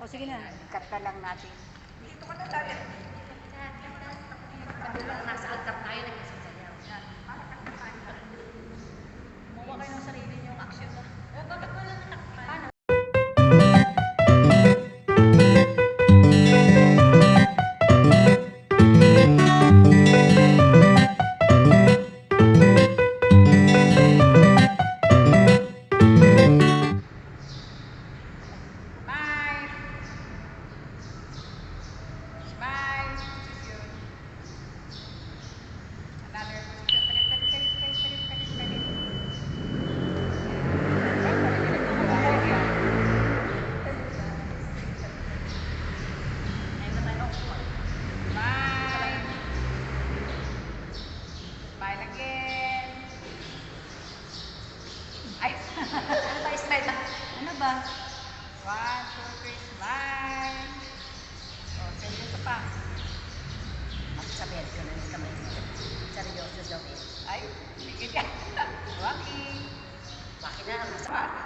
O sige na, cut na lang natin. Dito ka na tayo. Sabi lang, nasa agtap tayo, nagkasasayaw. Gumawa kayo ng sarili niyong action na. Bakit mo lang natakpan? Ano ba? 1, 2, 3, smile. O, seryoso pa. Magsabihan ko na yung kamay. Seryoso daw eh. Ay, sige ka. Waki. Bakit na? Masama.